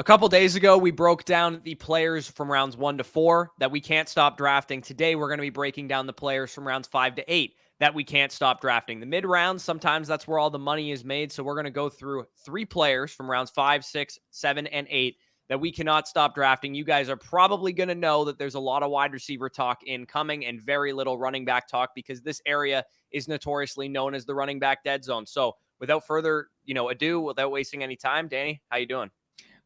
A couple days ago, we broke down the players from rounds 1 to 4 that we can't stop drafting. Today, we're going to be breaking down the players from rounds 5 to 8 that we can't stop drafting. The mid rounds, sometimes that's where all the money is made. So we're going to go through 3 players from rounds 5, 6, 7, and 8 that we cannot stop drafting. You guys are probably going to know that there's a lot of wide receiver talk incoming and very little running back talk because this area is notoriously known as the running back dead zone. So without further, ado, without wasting any time, Danny, how you doing?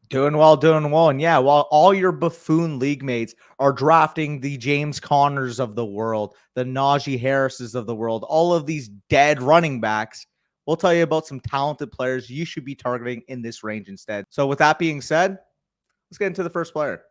Doing well, doing well. And yeah, while all your Buffoon Leaguemates are drafting the James Connors of the world, the Najee Harrises of the world, all of these dead running backs, we'll tell you about some talented players you should be targeting in this range instead. So with that being said, let's get into the first player.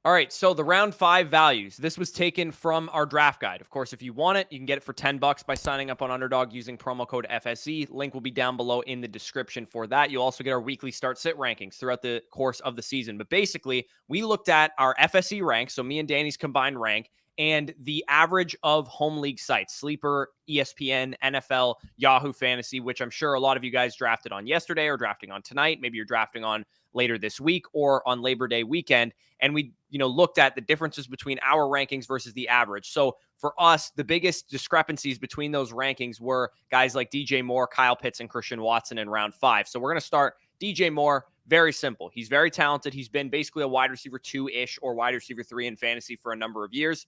All right, so the round 5 values. This was taken from our draft guide. Of course, if you want it, you can get it for $10 by signing up on Underdog using promo code FSE. Link will be down below in the description for that. You'll also get our weekly start sit rankings throughout the course of the season. But basically, we looked at our FSE rank, so me and Danny's combined rank, and the average of home league sites, Sleeper, ESPN, NFL, Yahoo Fantasy, which I'm sure a lot of you guys drafted on yesterday or drafting on tonight. Maybe you're drafting on later this week or on Labor Day weekend. And we, looked at the differences between our rankings versus the average. So for us, the biggest discrepancies between those rankings were guys like DJ Moore, Kyle Pitts, and Christian Watson in round 5. So we're going to start DJ Moore. Very simple. He's very talented. He's been basically a wide receiver 2-ish or wide receiver 3 in fantasy for a number of years.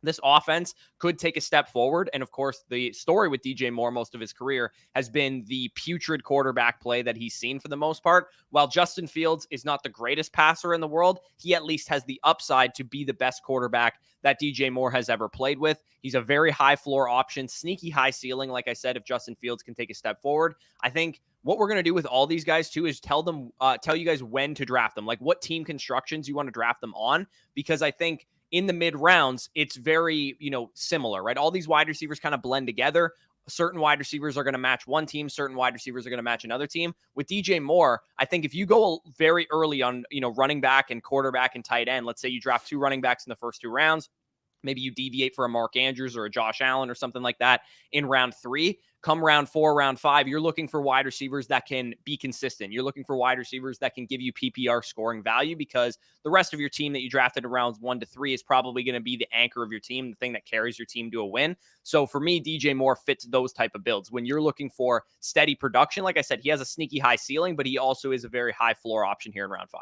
This offense could take a step forward. And of course, the story with DJ Moore most of his career has been the putrid quarterback play that he's seen for the most part. While Justin Fields is not the greatest passer in the world, he at least has the upside to be the best quarterback that DJ Moore has ever played with. He's a very high floor option, sneaky high ceiling. Like I said, if Justin Fields can take a step forward, I think what we're going to do with all these guys too is tell you guys when to draft them, like what team constructions you want to draft them on, because I think in the mid rounds, it's very, similar, right? All these wide receivers kind of blend together. Certain wide receivers are going to match one team. Certain wide receivers are going to match another team. With DJ Moore, I think if you go very early on, running back and quarterback and tight end, let's say you draft 2 running backs in the first 2 rounds, maybe you deviate for a Mark Andrews or a Josh Allen or something like that in round 3. Come round 4, round 5, you're looking for wide receivers that can be consistent. You're looking for wide receivers that can give you PPR scoring value because the rest of your team that you drafted in rounds 1 to 3 is probably going to be the anchor of your team, the thing that carries your team to a win. So for me, DJ Moore fits those type of builds. When you're looking for steady production, like I said, he has a sneaky high ceiling, but he also is a very high floor option here in round 5.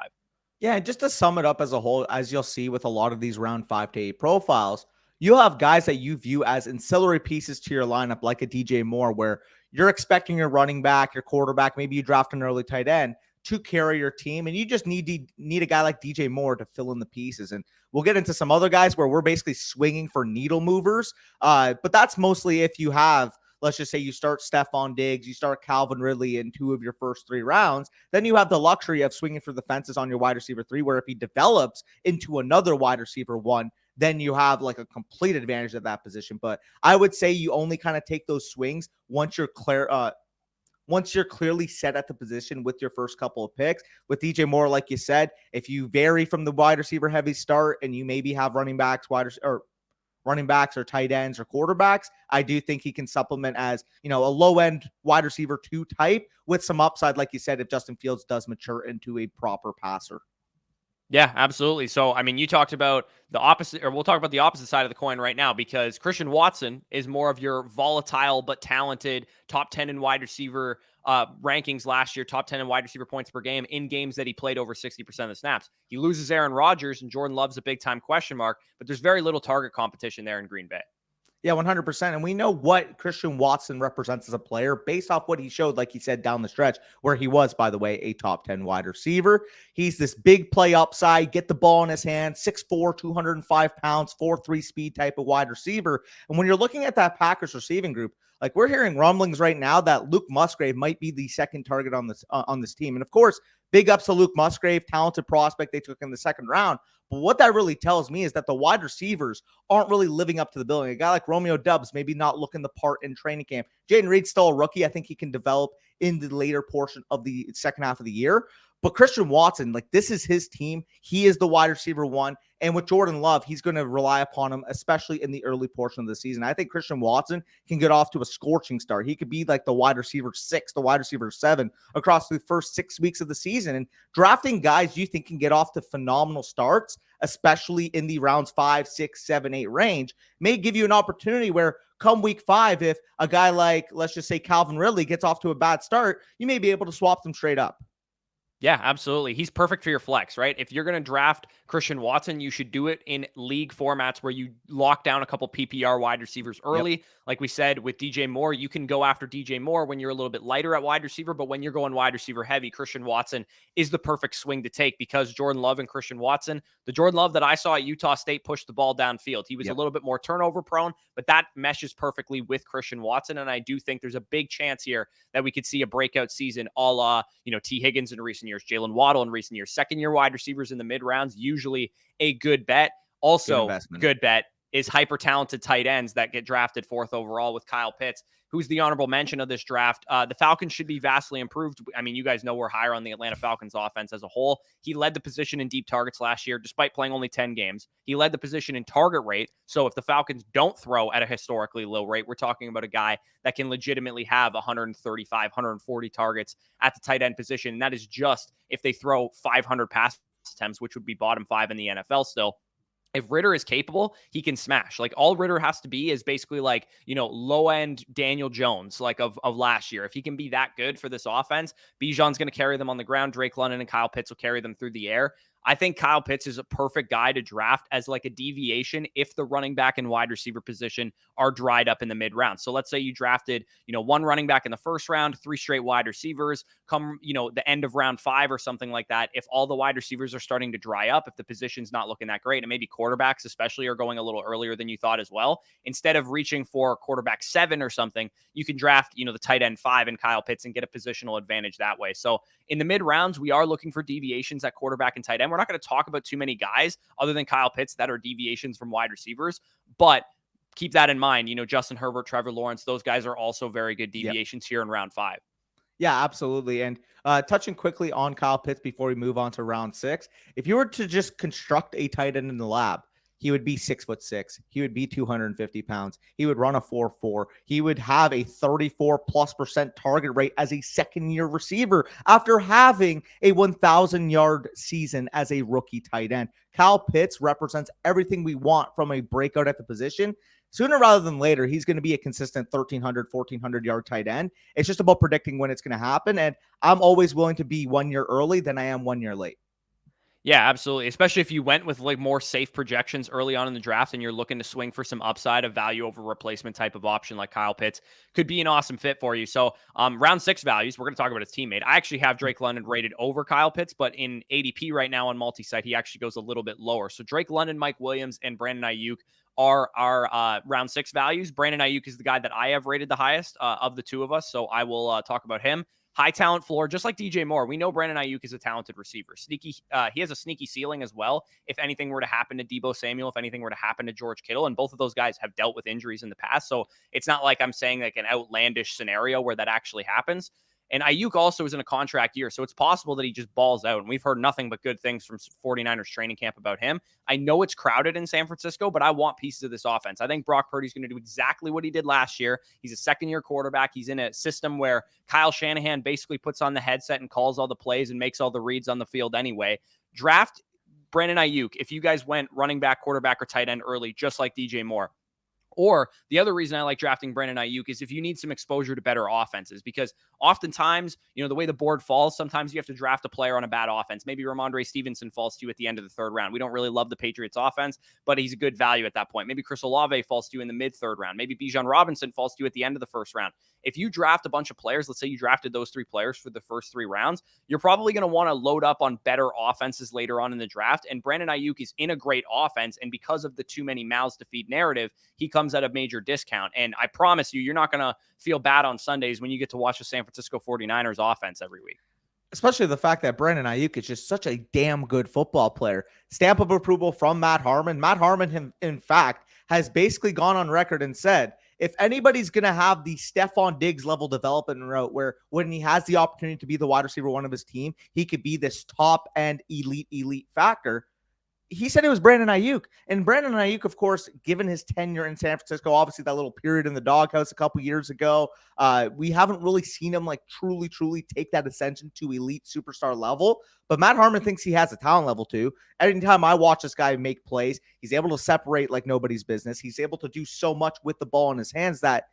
Yeah, just to sum it up as a whole, as you'll see with a lot of these round 5 to 8 profiles, you'll have guys that you view as ancillary pieces to your lineup, like a DJ Moore, where you're expecting your running back, your quarterback, maybe you draft an early tight end to carry your team, and you just need a guy like DJ Moore to fill in the pieces. And we'll get into some other guys where we're basically swinging for needle movers, but that's mostly if you have, let's just say you start Stephon Diggs, you start Calvin Ridley in 2 of your first 3 rounds, then you have the luxury of swinging for the fences on your wide receiver 3, where if he develops into another wide receiver 1, then you have like a complete advantage at that position. But I would say you only kind of take those swings once you're clearly set at the position with your first couple of picks. With DJ Moore, like you said, if you vary from the wide receiver heavy start and you maybe have running backs or tight ends or quarterbacks, I do think he can supplement as, a low end wide receiver 2 type with some upside, like you said, if Justin Fields does mature into a proper passer. Yeah, absolutely. So, I mean, you talked about the opposite, or we'll talk about the opposite side of the coin right now, because Christian Watson is more of your volatile but talented top 10 in wide receiver rankings last year, top 10 in wide receiver points per game in games that he played over 60% of the snaps. He loses Aaron Rodgers, and Jordan Love's a big-time question mark, but there's very little target competition there in Green Bay. Yeah, 100%. And we know what Christian Watson represents as a player based off what he showed, like he said, down the stretch, where he was, by the way, a top 10 wide receiver. He's this big play upside, get the ball in his hand, 6'4", 205 pounds, 4.3 speed type of wide receiver. And when you're looking at that Packers receiving group, like we're hearing rumblings right now that Luke Musgrave might be the second target on this team. And of course, big ups to Luke Musgrave, talented prospect they took in the second round. But what that really tells me is that the wide receivers aren't really living up to the billing. A guy like Romeo Doubs maybe not looking the part in training camp. Jaden Reed's still a rookie. I think he can develop in the later portion of the second half of the year. But Christian Watson, like, this is his team. He is the wide receiver one. And with Jordan Love, he's going to rely upon him, especially in the early portion of the season. I think Christian Watson can get off to a scorching start. He could be like the wide receiver 6, the wide receiver 7 across the first 6 weeks of the season. And drafting guys you think can get off to phenomenal starts, especially in the rounds 5, 6, 7, 8 range, may give you an opportunity where come week 5, if a guy like, let's just say, Calvin Ridley gets off to a bad start, you may be able to swap them straight up. Yeah, absolutely. He's perfect for your flex, right? If you're going to draft Christian Watson, you should do it in league formats where you lock down a couple PPR wide receivers early. Yep. Like we said with DJ Moore, you can go after DJ Moore when you're a little bit lighter at wide receiver, but when you're going wide receiver heavy, Christian Watson is the perfect swing to take because Jordan Love and Christian Watson, the Jordan Love that I saw at Utah State pushed the ball downfield. He was a little bit more turnover prone, but that meshes perfectly with Christian Watson. And I do think there's a big chance here that we could see a breakout season a la, T. Higgins in recent years, Jalen Waddle in recent years. Second-year wide receivers in the mid-rounds, usually a good bet. Also, good bet is hyper-talented tight ends that get drafted 4th overall with Kyle Pitts, who's the honorable mention of this draft. The Falcons should be vastly improved. I mean, you guys know we're higher on the Atlanta Falcons offense as a whole. He led the position in deep targets last year, despite playing only 10 games. He led the position in target rate. So if the Falcons don't throw at a historically low rate, we're talking about a guy that can legitimately have 135, 140 targets at the tight end position. And that is just if they throw 500 pass attempts, which would be bottom 5 in the NFL still. If Ritter is capable, he can smash. Like, all Ritter has to be is basically like, low end Daniel Jones, like of last year. If he can be that good for this offense, Bijan's going to carry them on the ground. Drake London and Kyle Pitts will carry them through the air. I think Kyle Pitts is a perfect guy to draft as like a deviation if the running back and wide receiver position are dried up in the mid round. So let's say you drafted, one running back in the first round, 3 straight wide receivers come, the end of round 5 or something like that. If all the wide receivers are starting to dry up, if the position's not looking that great, and maybe quarterbacks especially are going a little earlier than you thought as well, instead of reaching for quarterback 7 or something, you can draft, the tight end 5 and Kyle Pitts and get a positional advantage that way. So in the mid rounds, we are looking for deviations at quarterback and tight end. We're not going to talk about too many guys other than Kyle Pitts that are deviations from wide receivers, but keep that in mind. Justin Herbert, Trevor Lawrence, those guys are also very good deviations here in round 5. Yeah, absolutely. And touching quickly on Kyle Pitts before we move on to round 6, if you were to just construct a tight end in the lab, he would be 6'6". He would be 250 pounds. He would run a 4.4. He would have a 34+% target rate as a second-year receiver after having a 1,000-yard season as a rookie tight end. Kyle Pitts represents everything we want from a breakout at the position. Sooner rather than later, he's going to be a consistent 1,300, 1,400-yard tight end. It's just about predicting when it's going to happen, and I'm always willing to be 1 year early than I am 1 year late. Yeah, absolutely. Especially if you went with like more safe projections early on in the draft and you're looking to swing for some upside of value over replacement type of option like Kyle Pitts could be an awesome fit for you. So round 6 values, we're going to talk about his teammate. I actually have Drake London rated over Kyle Pitts, but in ADP right now on multi-site, he actually goes a little bit lower. So Drake London, Mike Williams, and Brandon Aiyuk are our round 6 values. Brandon Aiyuk is the guy that I have rated the highest of the two of us. So I will talk about him. High talent floor, just like DJ Moore. We know Brandon Aiyuk is a talented receiver. Sneaky, he has a sneaky ceiling as well. If anything were to happen to Deebo Samuel, if anything were to happen to George Kittle, and both of those guys have dealt with injuries in the past, so it's not like I'm saying like an outlandish scenario where that actually happens. And Aiyuk also is in a contract year, so it's possible that he just balls out. And we've heard nothing but good things from 49ers training camp about him. I know it's crowded in San Francisco, but I want pieces of this offense. I think Brock Purdy's going to do exactly what he did last year. He's a second-year quarterback. He's in a system where Kyle Shanahan basically puts on the headset and calls all the plays and makes all the reads on the field anyway. Draft Brandon Aiyuk if you guys went running back, quarterback, or tight end early, just like DJ Moore. Or the other reason I like drafting Brandon Aiyuk is if you need some exposure to better offenses, because oftentimes, the way the board falls, sometimes you have to draft a player on a bad offense. Maybe Ramondre Stevenson falls to you at the end of the 3rd round. We don't really love the Patriots offense, but he's a good value at that point. Maybe Chris Olave falls to you in the mid-3rd round. Maybe Bijan Robinson falls to you at the end of the 1st round. If you draft a bunch of players, let's say you drafted those 3 players for the first 3 rounds, you're probably going to want to load up on better offenses later on in the draft. And Brandon Aiyuk is in a great offense. And because of the too many mouths to feed narrative, he comes at a major discount. And I promise you're not going to feel bad on Sundays when you get to watch the San Francisco 49ers offense every week. Especially the fact that Brandon Aiyuk is just such a damn good football player. Stamp of approval from Matt Harmon. Matt Harmon, in fact, has basically gone on record and said, if anybody's going to have the Stephon Diggs level development route where when he has the opportunity to be the wide receiver one of his team, he could be this top end elite factor. He said it was Brandon Aiyuk. And Brandon Aiyuk, of course, given his tenure in San Francisco, obviously that little period in the doghouse a couple years ago, we haven't really seen him like truly take that ascension to elite superstar level. But Matt Harmon thinks he has a talent level too. Anytime I watch this guy make plays, he's able to separate like nobody's business. He's able to do so much with the ball in his hands that,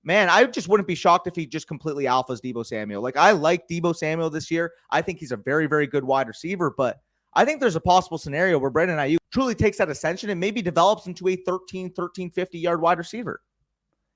man, I just wouldn't be shocked if he just completely alphas Deebo Samuel. Like, I like Deebo Samuel this year. I think he's a very, very good wide receiver, but I think there's a possible scenario where Brandon Aiyuk truly takes that ascension and maybe develops into a 1350-yard wide receiver.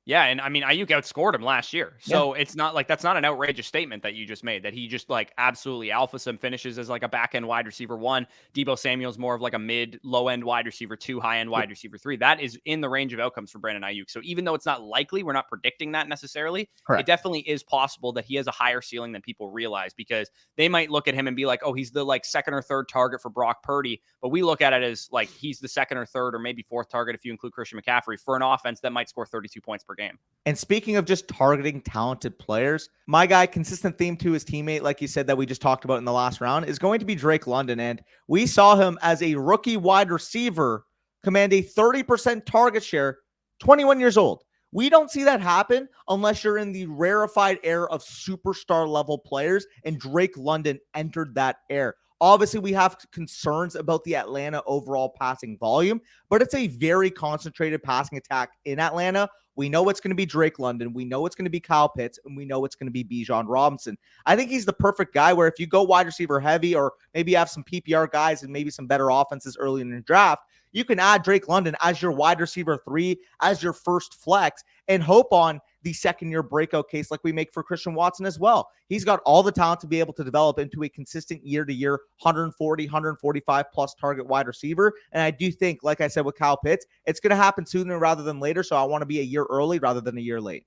Yeah, and I mean, Aiyuk outscored him last year. So it's not like that's not an outrageous statement that you just made, that he just like absolutely alphas him, finishes as like a back end wide receiver 1. Deebo Samuel's more of like a mid, low end wide receiver 2, high end wide receiver 3. That is in the range of outcomes for Brandon Aiyuk. So even though it's not likely, we're not predicting that necessarily. Correct. It definitely is possible that he has a higher ceiling than people realize, because they might look at him and be like, oh, he's the like second or third target for Brock Purdy. But we look at it as like he's the second or third or maybe fourth target if you include Christian McCaffrey for an offense that might score 32 points per game. And speaking of just targeting talented players, my guy, consistent theme to his teammate, like you said, that we just talked about in the last round, is going to be Drake London. And we saw him as a rookie wide receiver command a 30% target share, 21 years old. We don't see that happen unless you're in the rarefied era of superstar level players, and Drake London entered that era. Obviously, we have concerns about the Atlanta overall passing volume, but it's a very concentrated passing attack in Atlanta. We know it's going to be Drake London. We know it's going to be Kyle Pitts, and we know it's going to be Bijan Robinson. I think he's the perfect guy where if you go wide receiver heavy, or maybe you have some PPR guys and maybe some better offenses early in the draft, you can add Drake London as your wide receiver 3, as your first flex, and hope on the second-year breakout case like we make for Christian Watson as well. He's got all the talent to be able to develop into a consistent year-to-year 140, 145-plus target wide receiver. And I do think, like I said with Kyle Pitts, it's going to happen sooner rather than later, so I want to be a year early rather than a year late.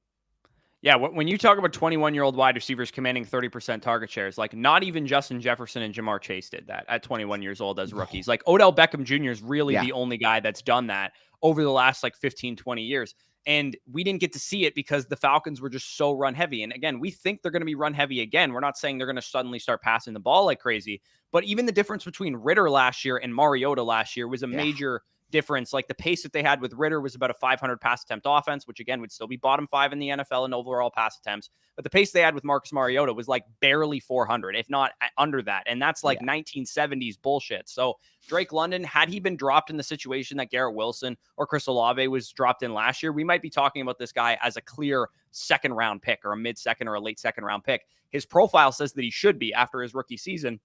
Yeah, when you talk about 21-year-old wide receivers commanding 30% target shares, like not even Justin Jefferson and Jamar Chase did that at 21 years old as rookies. Like Odell Beckham Jr. is really the only guy that's done that over the last like 15, 20 years. And we didn't get to see it because the Falcons were just so run heavy. And again, we think they're going to be run heavy again. We're not saying they're going to suddenly start passing the ball like crazy, but even the difference between Ritter last year and Mariota last year was a major difference. Like the pace that they had with Ritter was about a 500 pass attempt offense, which again would still be bottom 5 in the NFL in overall pass attempts. But the pace they had with Marcus Mariota was like barely 400, if not under that. And that's like 1970s bullshit. So Drake London, had he been dropped in the situation that Garrett Wilson or Chris Olave was dropped in last year, we might be talking about this guy as a clear second round pick or a mid second or a late second round pick. His profile says that he should be after his rookie season.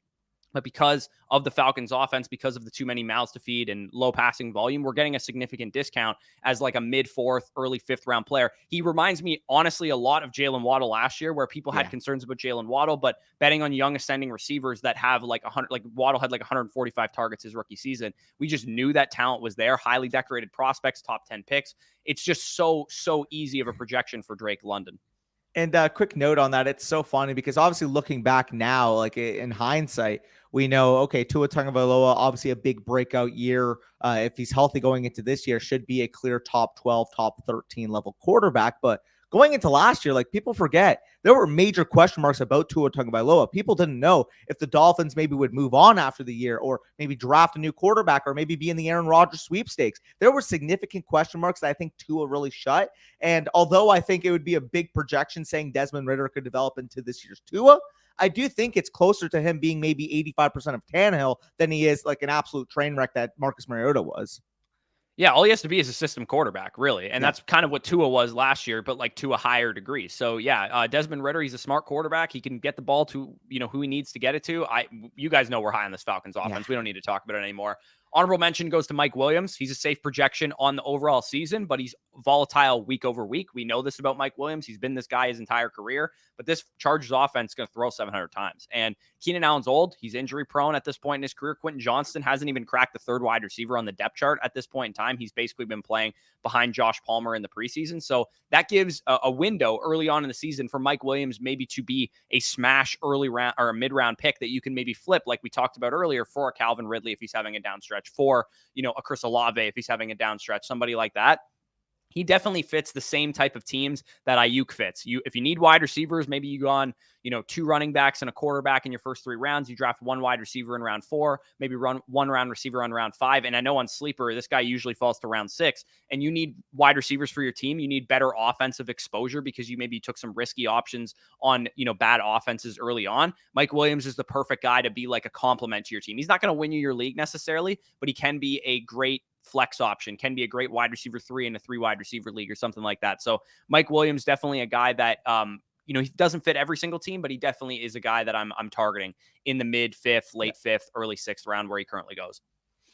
But because of the Falcons offense, because of the too many mouths to feed and low passing volume, we're getting a significant discount as like a mid-4th, early 5th round player. He reminds me, honestly, a lot of Jalen Waddle last year, where people had concerns about Jalen Waddle, but betting on young ascending receivers that have like 100, like Waddle had like 145 targets his rookie season. We just knew that talent was there. Highly decorated prospects, top 10 picks. It's just so easy of a projection for Drake London. And a quick note on that, it's so funny because obviously looking back now, like in hindsight, we know, okay, Tua Tagovailoa, obviously a big breakout year. If he's healthy going into this year, should be a clear top 12, top 13 level quarterback. But going into last year, like people forget, there were major question marks about Tua Tagovailoa. People didn't know if the Dolphins maybe would move on after the year, or maybe draft a new quarterback, or maybe be in the Aaron Rodgers sweepstakes. There were significant question marks that I think Tua really shut. And although I think it would be a big projection saying Desmond Ridder could develop into this year's Tua, I do think it's closer to him being maybe 85% of Tannehill than he is like an absolute train wreck that Marcus Mariota was. Yeah, all he has to be is a system quarterback, really. And that's kind of what Tua was last year, but like to a higher degree. So yeah, Desmond Ridder, he's a smart quarterback. He can get the ball to, who he needs to get it to. You guys know we're high on this Falcons offense. We don't need to talk about it anymore. Honorable mention goes to Mike Williams. He's a safe projection on the overall season, but he's volatile week over week. We know this about Mike Williams. He's been this guy his entire career, but this Chargers offense is going to throw 700 times. And Keenan Allen's old. He's injury prone at this point in his career. Quentin Johnston hasn't even cracked the third wide receiver on the depth chart at this point in time. He's basically been playing behind Josh Palmer in the preseason. So that gives a window early on in the season for Mike Williams maybe to be a smash early round or a mid-round pick that you can maybe flip, like we talked about earlier, for a Calvin Ridley if he's having a down stretch, for, a Chris Olave if he's having a down stretch, somebody like that. he definitely fits the same type of teams that Aiyuk fits. If you need wide receivers, maybe you go on, 2 running backs and a quarterback in your first 3 rounds. You draft 1 wide receiver in round 4, maybe run 1 round receiver on round 5. And I know on Sleeper, this guy usually falls to round 6. And you need wide receivers for your team. You need better offensive exposure because you maybe took some risky options on, bad offenses early on. Mike Williams is the perfect guy to be like a complement to your team. He's not going to win you your league necessarily, but he can be a great flex option, can be a great wide receiver 3 in a 3 wide receiver league or something like that. So Mike Williams, definitely a guy that, he doesn't fit every single team, but he definitely is a guy that I'm targeting in the mid 5th, late 5th, early 6th round where he currently goes.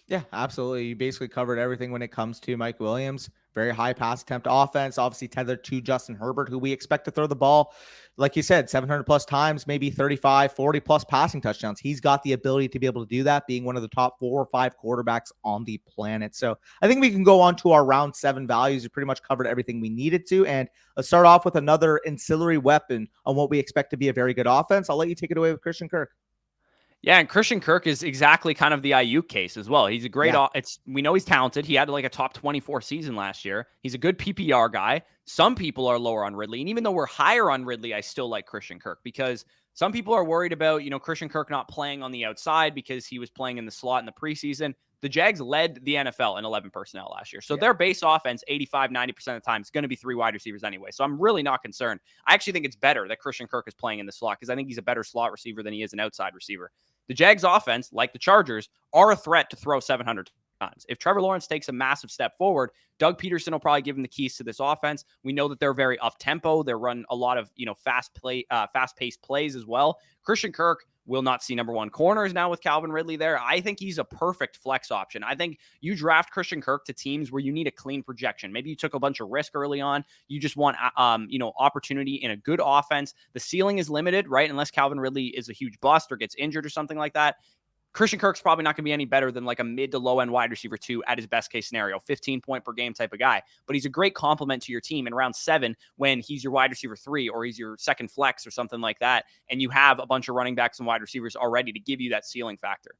Yeah, absolutely. You basically covered everything when it comes to Mike Williams. Very high pass attempt offense, obviously tethered to Justin Herbert, who we expect to throw the ball, like you said, 700 plus times, maybe 35, 40 plus passing touchdowns. He's got the ability to be able to do that, being one of the top 4 or 5 quarterbacks on the planet. So I think we can go on to our round 7 values. We pretty much covered everything we needed to. And let's start off with another ancillary weapon on what we expect to be a very good offense. I'll let you take it away with Christian Kirk. Yeah, and Christian Kirk is exactly kind of the Aiyuk case as well. He's a great. Yeah. We know he's talented. He had like a top 24 season last year. He's a good PPR guy. Some people are lower on Ridley, and even though we're higher on Ridley, I still like Christian Kirk because some people are worried about Christian Kirk not playing on the outside because he was playing in the slot in the preseason. The Jags led the NFL in 11 personnel last year. So their base offense, 85, 90% of the time, is going to be 3 wide receivers anyway. So I'm really not concerned. I actually think it's better that Christian Kirk is playing in the slot because I think he's a better slot receiver than he is an outside receiver. The Jags offense, like the Chargers, are a threat to throw 700 times. If Trevor Lawrence takes a massive step forward, Doug Peterson will probably give him the keys to this offense. We know that they're very up-tempo. They run a lot of, fast-paced plays as well. Christian Kirk will not see number 1 corners now with Calvin Ridley there. I think he's a perfect flex option. I think you draft Christian Kirk to teams where you need a clean projection. Maybe you took a bunch of risk early on. You just want, opportunity in a good offense. The ceiling is limited, right? Unless Calvin Ridley is a huge bust or gets injured or something like that. Christian Kirk's probably not going to be any better than like a mid to low end wide receiver 2 at his best case scenario, 15 point per game type of guy. But he's a great complement to your team in round 7 when he's your wide receiver 3 or he's your second flex or something like that. And you have a bunch of running backs and wide receivers already to give you that ceiling factor.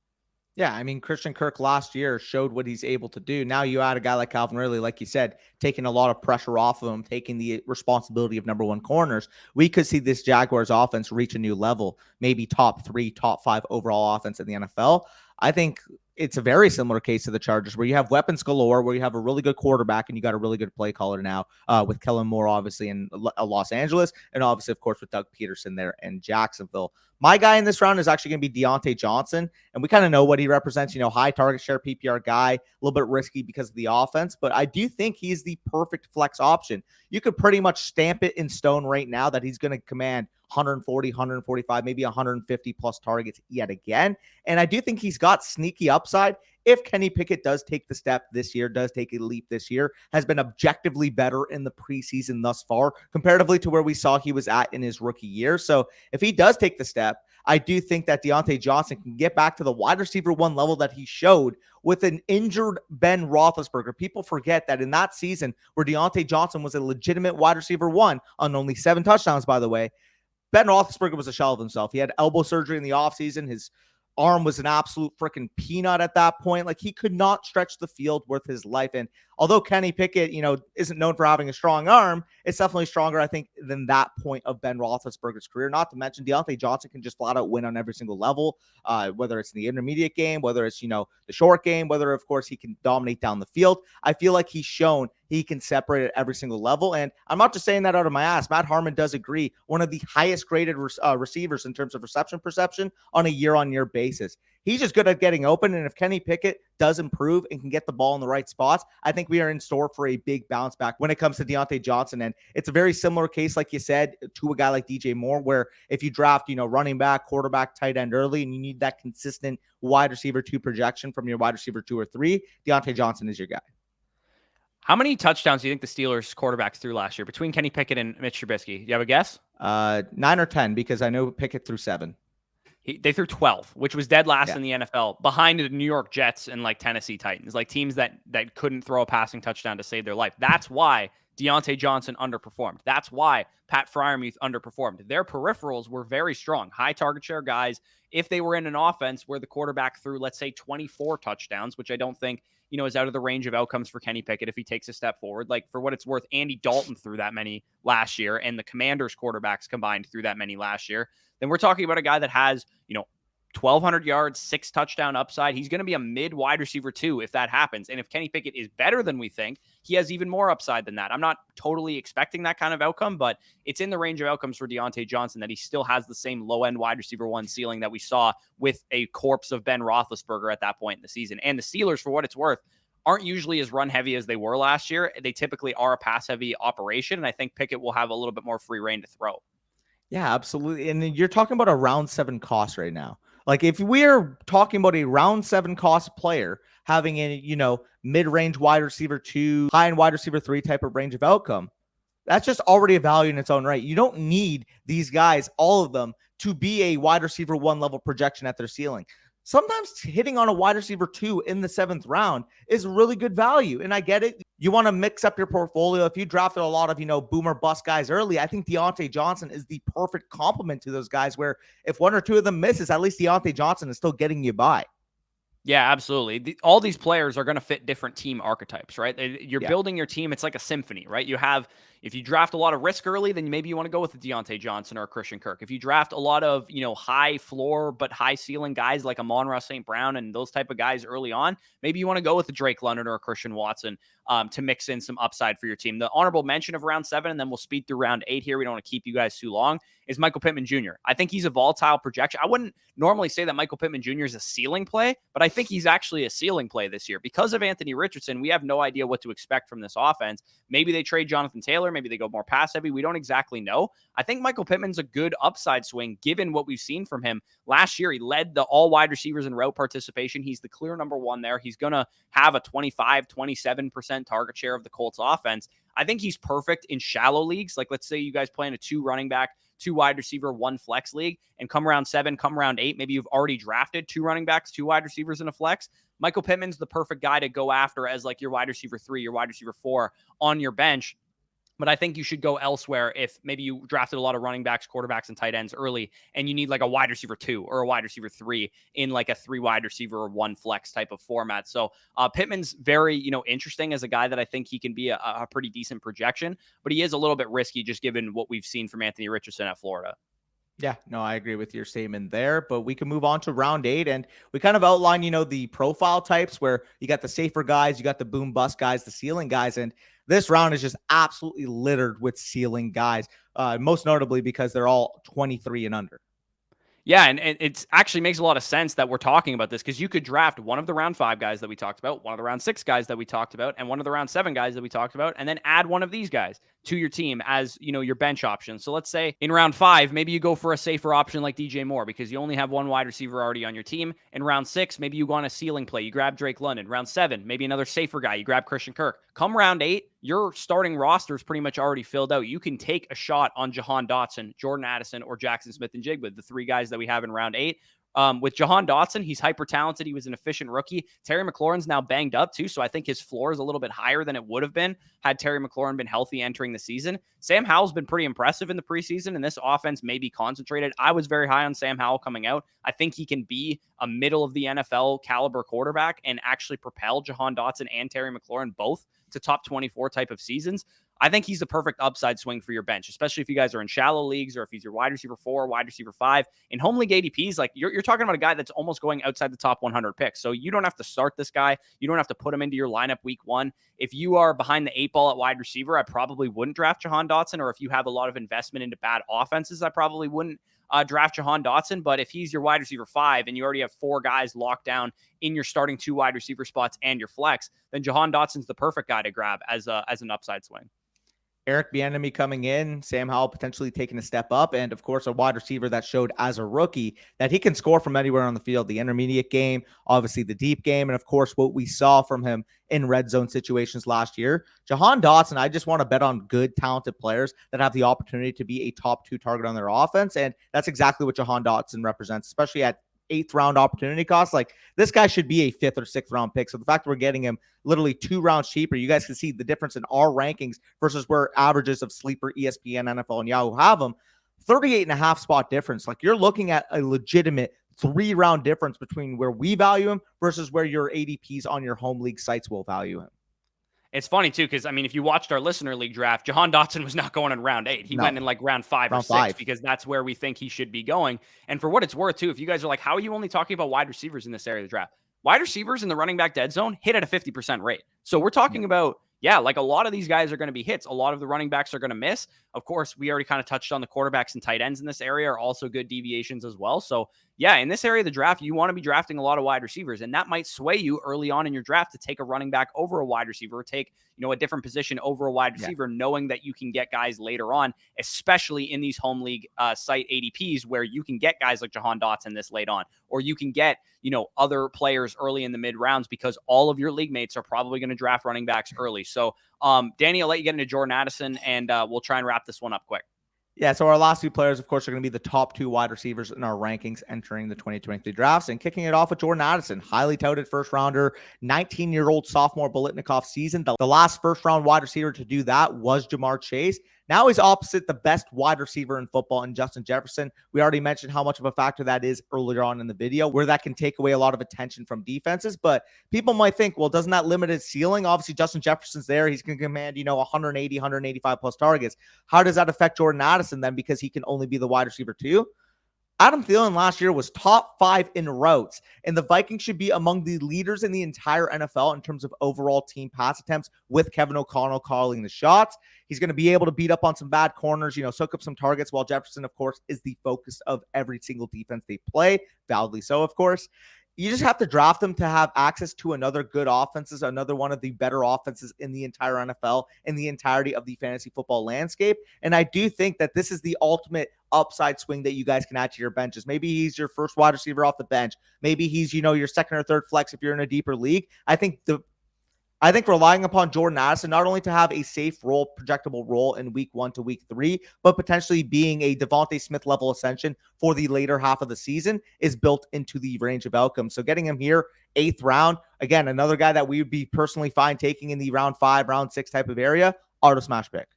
Yeah, I mean, Christian Kirk last year showed what he's able to do. Now you add a guy like Calvin Ridley, like you said, taking a lot of pressure off of him, taking the responsibility of number 1 corners. We could see this Jaguars offense reach a new level, maybe top 3, top 5 overall offense in the NFL. I think it's a very similar case to the Chargers where you have weapons galore, where you have a really good quarterback and you got a really good play caller now with Kellen Moore, obviously, in Los Angeles. And obviously, of course, with Doug Peterson there in Jacksonville. My guy in this round is actually going to be Deontay Johnson. And we kind of know what he represents, high target share PPR guy, a little bit risky because of the offense. But I do think he's the perfect flex option. You could pretty much stamp it in stone right now that he's going to command 140, 145, maybe 150 plus targets yet again. And I do think he's got sneaky upside. If Kenny Pickett does take the step this year, does take a leap this year, has been objectively better in the preseason thus far, comparatively to where we saw he was at in his rookie year. So if he does take the step, I do think that Deontay Johnson can get back to the wide receiver 1 level that he showed with an injured Ben Roethlisberger. People forget that in that season where Deontay Johnson was a legitimate wide receiver 1 on only 7 touchdowns, by the way, Ben Roethlisberger was a shell of himself. He had elbow surgery in the offseason. His arm was an absolute freaking peanut at that point. Like, he could not stretch the field worth his life. And although Kenny Pickett, isn't known for having a strong arm, it's definitely stronger, I think, than that point of Ben Roethlisberger's career. Not to mention Deontay Johnson can just flat out win on every single level, whether it's in the intermediate game, whether it's, the short game, whether, of course, he can dominate down the field. I feel like he's shown he can separate at every single level. And I'm not just saying that out of my ass. Matt Harmon does agree. One of the highest graded receivers in terms of reception perception on a year-on-year basis. He's just good at getting open. And if Kenny Pickett does improve and can get the ball in the right spots, I think we are in store for a big bounce back when it comes to Deontay Johnson. And it's a very similar case, like you said, to a guy like DJ Moore, where if you draft, running back, quarterback, tight end early, and you need that consistent wide receiver 2 projection from your wide receiver 2 or 3, Deontay Johnson is your guy. How many touchdowns do you think the Steelers quarterbacks threw last year between Kenny Pickett and Mitch Trubisky? Do you have a guess? 9 or 10, because I know Pickett threw 7. They threw 12, which was dead last in the NFL, behind the New York Jets and like Tennessee Titans, like teams that couldn't throw a passing touchdown to save their life. That's why Deontay Johnson underperformed. That's why Pat Freiermuth underperformed. Their peripherals were very strong, high target share guys. If they were in an offense where the quarterback threw, let's say, 24 touchdowns, which I don't think is out of the range of outcomes for Kenny Pickett if he takes a step forward. Like, for what it's worth, Andy Dalton threw that many last year, and the Commanders quarterbacks combined threw that many last year. Then we're talking about a guy that has, 1,200 yards, 6 touchdown upside. He's going to be a mid wide receiver too if that happens. And if Kenny Pickett is better than we think, he has even more upside than that. I'm not totally expecting that kind of outcome, but it's in the range of outcomes for Deontay Johnson that he still has the same low-end wide receiver 1 ceiling that we saw with a corpse of Ben Roethlisberger at that point in the season. And the Steelers, for what it's worth, aren't usually as run-heavy as they were last year. They typically are a pass-heavy operation, and I think Pickett will have a little bit more free reign to throw. Yeah, absolutely. And you're talking about a round 7 cost right now. Like, if we're talking about a round 7 cost player having a, mid-range wide receiver 2, high-end wide receiver 3 type of range of outcome, that's just already a value in its own right. You don't need these guys, all of them, to be a wide receiver 1 level projection at their ceiling. Sometimes hitting on a wide receiver 2 in the 7th round is really good value. And I get it. You want to mix up your portfolio. If you drafted a lot of, boomer bust guys early, I think Deontay Johnson is the perfect complement to those guys, where if 1 or 2 of them misses, at least Deontay Johnson is still getting you by. Yeah, absolutely. All these players are going to fit different team archetypes, right? You're building your team. It's like a symphony, right? If you draft a lot of risk early, then maybe you want to go with a Deontay Johnson or a Christian Kirk. If you draft a lot of, high floor but high ceiling guys like Amon-Ra St. Brown and those type of guys early on, maybe you want to go with a Drake London or a Christian Watson to mix in some upside for your team. The honorable mention of round 7, and then we'll speed through round 8 here. We don't want to keep you guys too long, is Michael Pittman Jr. I think he's a volatile projection. I wouldn't normally say that Michael Pittman Jr. is a ceiling play, but I think he's actually a ceiling play this year. Because of Anthony Richardson, we have no idea what to expect from this offense. Maybe they trade Jonathan Taylor. Maybe they go more pass heavy. We don't exactly know. I think Michael Pittman's a good upside swing given what we've seen from him. Last year, he led the all wide receivers in route participation. He's the clear number 1 there. He's going to have a 27% target share of the Colts offense. I think he's perfect in shallow leagues. Like, let's say you guys play in a 2 running back, 2 wide receiver, 1 flex league, and come round 7, come round 8, maybe you've already drafted 2 running backs, 2 wide receivers in a flex. Michael Pittman's the perfect guy to go after as like your wide receiver 3, your wide receiver 4 on your bench. But I think you should go elsewhere if maybe you drafted a lot of running backs, quarterbacks, and tight ends early, and you need like a wide receiver 2 or a wide receiver 3 in like a 3 wide receiver or 1 flex type of format. So Pittman's very, interesting as a guy that I think he can be a pretty decent projection, but he is a little bit risky just given what we've seen from Anthony Richardson at Florida. Yeah, no, I agree with your statement there, but we can move on to round 8, and we kind of outline, the profile types where you got the safer guys, you got the boom bust guys, the ceiling guys, and this round is just absolutely littered with ceiling guys, most notably because they're all 23 and under. Yeah, and it actually makes a lot of sense that we're talking about this because you could draft one of the round 5 guys that we talked about, one of the round 6 guys that we talked about, and one of the round 7 guys that we talked about, and then add one of these guys to your team as, your bench option. So let's say in round 5, maybe you go for a safer option like DJ Moore because you only have 1 wide receiver already on your team. In round 6, maybe you go on a ceiling play. You grab Drake London. Round 7, maybe another safer guy. You grab Christian Kirk. Come round 8, your starting roster is pretty much already filled out. You can take a shot on Jahan Dotson, Jordan Addison, or Jackson Smith-Njigba, the 3 guys that we have in round 8. With Jahan Dotson, he's hyper talented. He was an efficient rookie. Terry McLaurin's now banged up too, so I think his floor is a little bit higher than it would have been had Terry McLaurin been healthy entering the season. Sam Howell's been pretty impressive in the preseason, and this offense may be concentrated. I was very high on Sam Howell coming out. I think he can be a middle of the NFL caliber quarterback and actually propel Jahan Dotson and Terry McLaurin both to top 24 type of seasons. I think he's the perfect upside swing for your bench, especially if you guys are in shallow leagues or if he's your wide receiver 4, wide receiver 5. In home league ADPs, like you're talking about a guy that's almost going outside the top 100 picks. So you don't have to start this guy. You don't have to put him into your lineup week 1. If you are behind the 8 ball at wide receiver, I probably wouldn't draft Jahan Dotson. Or if you have a lot of investment into bad offenses, I probably wouldn't draft Jahan Dotson. But if he's your wide receiver 5 and you already have 4 guys locked down in your starting 2 wide receiver spots and your flex, then Jahan Dotson's the perfect guy to grab as an upside swing. Eric Bieniemy coming in, Sam Howell potentially taking a step up, and of course a wide receiver that showed as a rookie that he can score from anywhere on the field. The intermediate game, obviously the deep game, and of course what we saw from him in red zone situations last year. Jahan Dotson, I just want to bet on good, talented players that have the opportunity to be a top 2 target on their offense, and that's exactly what Jahan Dotson represents, especially at 8th round opportunity cost. Like, this guy should be a 5th or 6th round pick. So the fact that we're getting him literally 2 rounds cheaper, you guys can see the difference in our rankings versus where averages of Sleeper, ESPN, NFL, and Yahoo have him. 38.5 spot difference. Like, you're looking at a legitimate 3-round difference between where we value him versus where your ADPs on your home league sites will value him. It's funny too, because I mean, if you watched our listener league draft, Jahan Dotson was not going in round 8. He went in like round 5 or 6 because that's where we think he should be going. And for what it's worth too, if you guys are like, how are you only talking about wide receivers in this area of the draft? Wide receivers in the running back dead zone hit at a 50% rate. So we're talking about, yeah, like a lot of these guys are going to be hits. A lot of the running backs are going to miss. Of course, we already kind of touched on the quarterbacks and tight ends in this area are also good deviations as well. So yeah, in this area of the draft, you want to be drafting a lot of wide receivers, and that might sway you early on in your draft to take a running back over a wide receiver or take, a different position over a wide receiver, knowing that you can get guys later on, especially in these home league site ADPs where you can get guys like Jahan Dotson this late on, or you can get, other players early in the mid rounds because all of your league mates are probably going to draft running backs early. So, Danny, I'll let you get into Jordan Addison, and we'll try and wrap this one up quick. Yeah, so our last two players, of course, are going to be the top 2 wide receivers in our rankings entering the 2023 drafts. And kicking it off with Jordan Addison, highly touted first-rounder, 19-year-old sophomore Bolitnikov season. The last first-round wide receiver to do that was Jamar Chase. Now he's opposite the best wide receiver in football in Justin Jefferson. We already mentioned how much of a factor that is earlier on in the video, where that can take away a lot of attention from defenses. But people might think, well, doesn't that limit his ceiling? Obviously, Justin Jefferson's there. He's going to command, 180, 185 plus targets. How does that affect Jordan Addison then, because he can only be the wide receiver 2? Adam Thielen last year was top 5 in routes, and the Vikings should be among the leaders in the entire NFL in terms of overall team pass attempts with Kevin O'Connell calling the shots. He's going to be able to beat up on some bad corners, soak up some targets, while Jefferson, of course, is the focus of every single defense they play, validly so, of course. You just have to draft them to have access to another good offenses, another one of the better offenses in the entire NFL, in the entirety of the fantasy football landscape. And I do think that this is the ultimate upside swing that you guys can add to your benches. Maybe he's your first wide receiver off the bench. Maybe he's, your second or third flex if you're in a deeper league. I think relying upon Jordan Addison not only to have a safe role, projectable role in week 1 to week 3, but potentially being a Devontae Smith level ascension for the later half of the season is built into the range of outcomes. So getting him here, 8th round, again, another guy that we would be personally fine taking in the round 5, round 6 type of area, auto smash pick.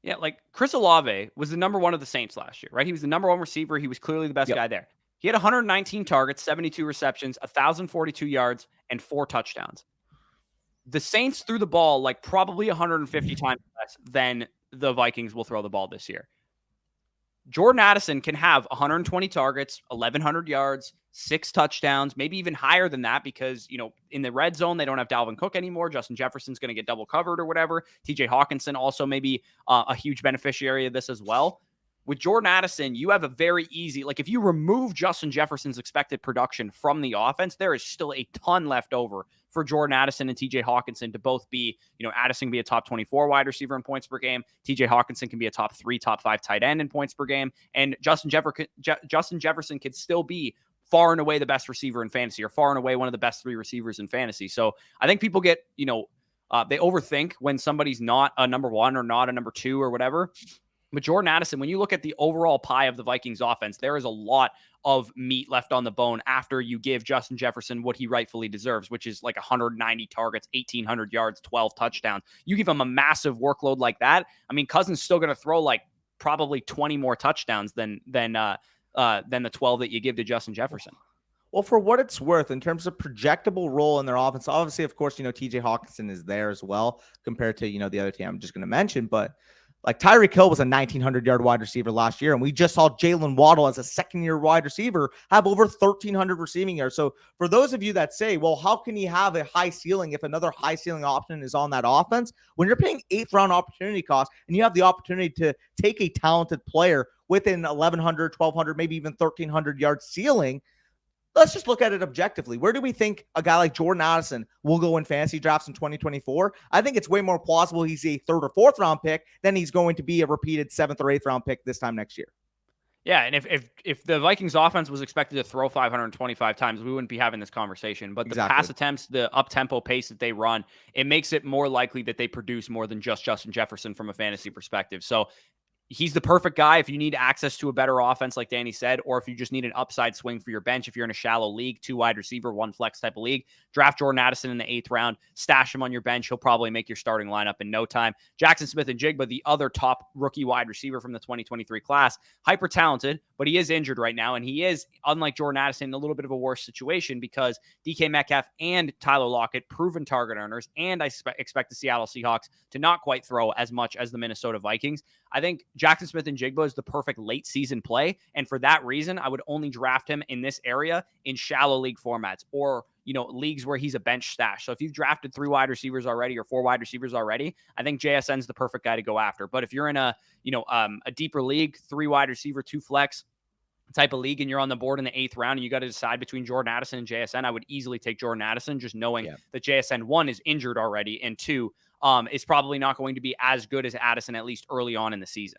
Yeah, like Chris Olave was the number 1 of the Saints last year, right? He was the number 1 receiver. He was clearly the best guy there. He had 119 targets, 72 receptions, 1,042 yards, and 4 touchdowns. The Saints threw the ball like probably 150 times less than the Vikings will throw the ball this year. Jordan Addison can have 120 targets, 1,100 yards, 6 touchdowns, maybe even higher than that because, in the red zone, they don't have Dalvin Cook anymore. Justin Jefferson's going to get double covered or whatever. TJ Hawkinson also maybe a huge beneficiary of this as well. With Jordan Addison, you have a very easy, like if you remove Justin Jefferson's expected production from the offense, there is still a ton left over for Jordan Addison and TJ Hawkinson to both be, Addison can be a top 24 wide receiver in points per game. TJ Hawkinson can be a top 3, top 5 tight end in points per game. And Justin Jefferson could still be far and away the best receiver in fantasy, or far and away one of the best 3 receivers in fantasy. So I think people get, they overthink when somebody's not a number 1 or not a number 2 or whatever. But Jordan Addison, when you look at the overall pie of the Vikings offense, there is a lot of meat left on the bone after you give Justin Jefferson what he rightfully deserves, which is like 190 targets, 1,800 yards, 12 touchdowns. You give him a massive workload like that. I mean, Cousins still going to throw like probably 20 more touchdowns than the 12 that you give to Justin Jefferson. Well, for what it's worth, in terms of projectable role in their offense, obviously, of course, TJ Hawkinson is there as well compared to, the other team I'm just going to mention, but like Tyreek Hill was a 1,900-yard wide receiver last year, and we just saw Jalen Waddle as a second-year wide receiver have over 1,300 receiving yards. So for those of you that say, well, how can he have a high ceiling if another high ceiling option is on that offense? When you're paying 8th-round opportunity cost and you have the opportunity to take a talented player with an 1,100, 1,200, maybe even 1,300-yard ceiling, let's just look at it objectively. Where do we think a guy like Jordan Addison will go in fantasy drafts in 2024? I think it's way more plausible he's a 3rd or 4th round pick than he's going to be a repeated 7th or 8th round pick this time next year. Yeah, and if the Vikings offense was expected to throw 525 times, we wouldn't be having this conversation. But the pass attempts, the up-tempo pace that they run, it makes it more likely that they produce more than just Justin Jefferson from a fantasy perspective. So he's the perfect guy if you need access to a better offense, like Danny said, or if you just need an upside swing for your bench. If you're in a shallow league, 2 wide receiver, 1 flex type of league, draft Jordan Addison in the 8th round, stash him on your bench. He'll probably make your starting lineup in no time. Jackson Smith-Njigba, the other top rookie wide receiver from the 2023 class, hyper talented, but he is injured right now. And he is, unlike Jordan Addison, in a little bit of a worse situation because DK Metcalf and Tyler Lockett, proven target earners, and I expect the Seattle Seahawks to not quite throw as much as the Minnesota Vikings. I think Jackson Smith-Njigba is the perfect late season play. And for that reason, I would only draft him in this area in shallow league formats or, leagues where he's a bench stash. So if you've drafted 3 wide receivers already or 4 wide receivers already, I think JSN's the perfect guy to go after. But if you're in a deeper league, 3 wide receiver, 2 flex type of league, and you're on the board in the 8th round and you got to decide between Jordan Addison and JSN, I would easily take Jordan Addison, just knowing that JSN, 1, is injured already, and 2, is probably not going to be as good as Addison, at least early on in the season.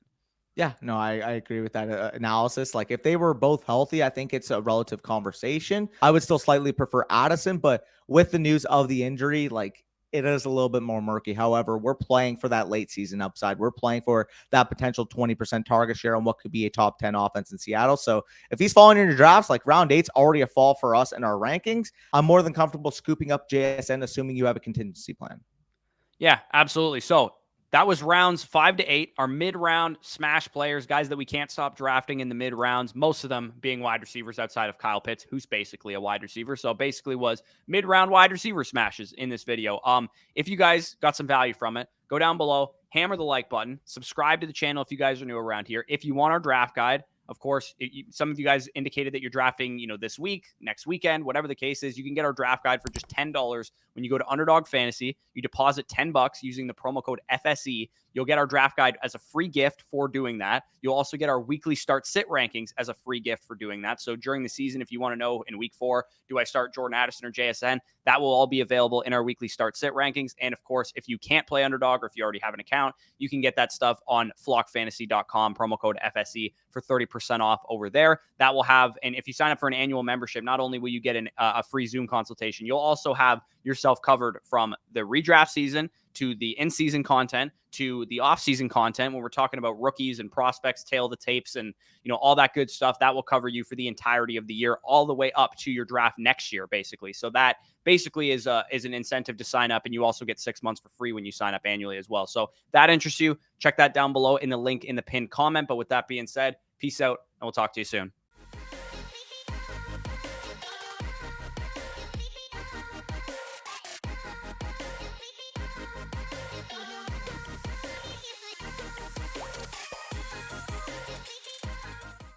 Yeah, no, I agree with that analysis. Like, if they were both healthy, I think it's a relative conversation. I would still slightly prefer Addison, but with the news of the injury, like, it is a little bit more murky. However, we're playing for that late season upside. We're playing for that potential 20% target share on what could be a top 10 offense in Seattle. So if he's falling in your drafts, like round 8's already a fall for us in our rankings, I'm more than comfortable scooping up JSN, assuming you have a contingency plan. Yeah, absolutely. So that was rounds 5 to 8, our mid-round smash players, guys that we can't stop drafting in the mid-rounds, most of them being wide receivers outside of Kyle Pitts, who's basically a wide receiver. So basically was mid-round wide receiver smashes in this video. If you guys got some value from it, go down below, hammer the like button, subscribe to the channel if you guys are new around here. If you want our draft guide, of course, some of you guys indicated that you're drafting, this week, next weekend, whatever the case is, you can get our draft guide for just $10 when you go to Underdog Fantasy. You deposit $10 using the promo code FSE. You'll get our draft guide as a free gift for doing that. You'll also get our weekly start sit rankings as a free gift for doing that. So during the season, if you want to know in week 4, do I start Jordan Addison or JSN? That will all be available in our weekly start sit rankings. And of course, if you can't play Underdog or if you already have an account, you can get that stuff on flockfantasy.com, promo code FSE for 30% off over there. That will have, and if you sign up for an annual membership, not only will you get a free Zoom consultation, you'll also have yourself covered from the redraft season to the in-season content to the off-season content when we're talking about rookies and prospects, tail the tapes, and all that good stuff. That will cover you for the entirety of the year, all the way up to your draft next year, basically. So that basically is an incentive to sign up, and you also get 6 months for free when you sign up annually as well. So if that interests you, check that down below in the link in the pinned comment. But with that being said, peace out, and we'll talk to you soon.